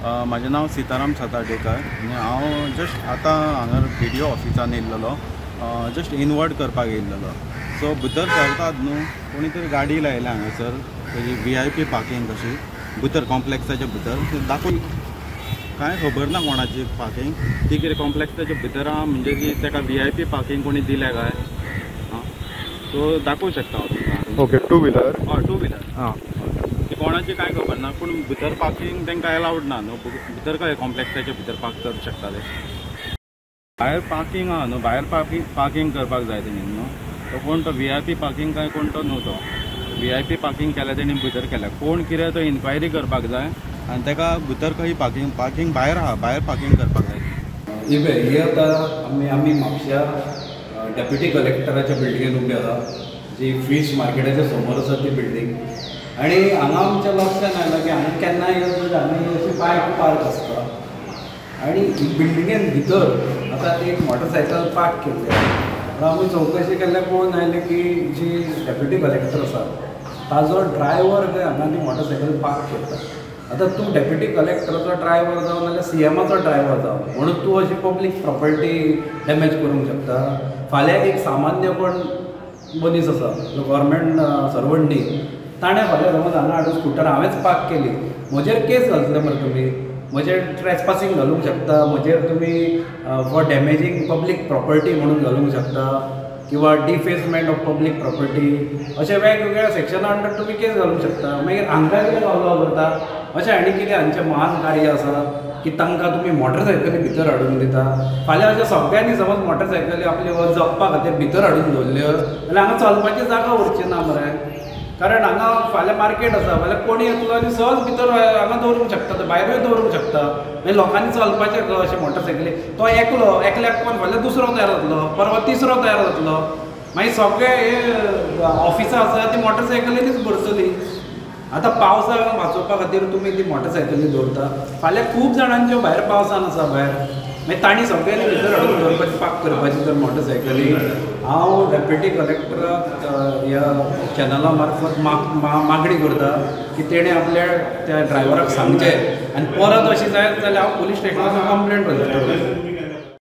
माझे नाव सीताराम सातार्डेकर आणि हांव जस्ट आतां हांगा BDO ऑफिसान येयल्लो जस्ट इनवर्ट करपाक येयल्लो. सो भितर सरतात न्हू कोणी तरी गाडी लायल्या हांगासर तेजी VIP पार्किंग कशी भितर कॉम्प्लेक्साच्या भितर दाखोवन कांय खबर ना कोणाची पार्किंग ती कितें कॉम्प्लेक्साच्या भितर आहा म्हणजे की ताका VIP पार्किंग कोणी दिल्या काय. सो दाखोवं शकता हांव तुमकां. Okay, two wheeler. हय, टू व्हिलर. हां, ती कोणाची काय खबर ना पूण भितर पार्किंग तांकां अलाउड ना न्हू. भितर काय कॉम्प्लेक्साच्या भितर पार्क करूंक शकता ते. भायर पार्किंग आहा न्हू, भायर पार्किंग करपाक जाय तेणी न्हू. तो कोण तो VIP पार्किंग काय कोण तो न्हू. तो VIP पार्किंग केल्या तेणी भितर केल्या. कोण कितें तो इन्क्वायरी करपाक जाय आनी ताका भितर खंय पार्किंग भायर आहा, भायर पार्किंग करपाक जाय. ही आतां आमी म्हापश्या डेप्युटी कलेक्टराच्या बिल्डिंगेन उबे आहा, जी फीश मार्केटाच्या समोर आसा ती बिल्डींग. आनी हांगा आमच्या लक्षान आयलां की हांगा केन्नाय येत हांगा अशी बायक पार्क आसता आनी बिल्डिंगेन भितर आतां एक मोटरसायकल पार्क केल्ली. आमी चवकशी केल्ल्या पळोवन आयलें की जी डेप्युटी कलेक्टर आसा ताजो ड्रायव्हर खंय हांगा ती मोटरसायकल पार्क करता. आतां तूं डेप्युटी कलेक्टराचो ड्रायव्हर जावन नाल्यार CMाचो ड्रायव्हर जावन म्हणून तूं अशी पब्लीक प्रॉपर्टी डॅमेज करूंक शकता. फाल्यां एक सामान्य कोण मनीस आसा जो गव्हर्मेंट सर्वंट न्ही, ताणें फाल्यां समज हांगा हाडून स्कुटर हांवेंच पार्क केली, म्हजेर केस घालतले मरे तुमी. म्हजेर ट्रेसपासींग घालूंक शकता, म्हजेर तुमी फॉर डॅमेजींग पब्लीक प्रॉपर्टी म्हणून घालूंक शकता किंवा डिफेसमेंट ऑफ पब्लीक प्रॉपर्टी अशे वेगवेगळ्या सेक्शना अंडर तुमी केस घालूंक शकता. मागीर हांकां कितें अलाव करता अशें आनी कितें हांचें महान कार्य आसा की तांकां तुमी मोटरसायकली भितर हाडून दिता. फाल्यां अशें सगळ्यांनी समज मोटरसायकली आपली जगपा खातीर भितर हाडून दवरल्यो जाल्यार हांगा चलपाची जागा उरची ना मरे. कारण हांगा फाल्यां मार्केट आसा, फाल्यां कोणी येतलो आनी सहज भितर हांगा दवरूंक शकता, भायरूय दवरूंक शकता. मागीर लोकांनी चलपाचें अशें मोटरसायकली तो एकल्याक कोण फाल्यां दुसरो तयार जातलो, परवा तिसरो तयार जातलो. मागीर सगळे हे ऑफिसां आसा ती मोटरसायकलींनीच भरतली. आतां पावसाक वाचोवपा खातीर तुमी ती मोटरसायकली दवरता, फाल्यां खूब जाणांच्यो भायर पावसान आसा भायर, मागीर तांणी सगळ्यांनी भितर हाडून दवरपाची पार्क करपाची तर मोटरसायकली. हांव डेप्युटी कलेक्टराक ह्या चॅनला मार्फत मागणी करता की तेणें आपल्या त्या ड्रायव्हराक सांगचें आनी परत अशी जायत जाल्यार हांव पुलीस स्टेशनार कंप्लेंट रजिस्टर करतां.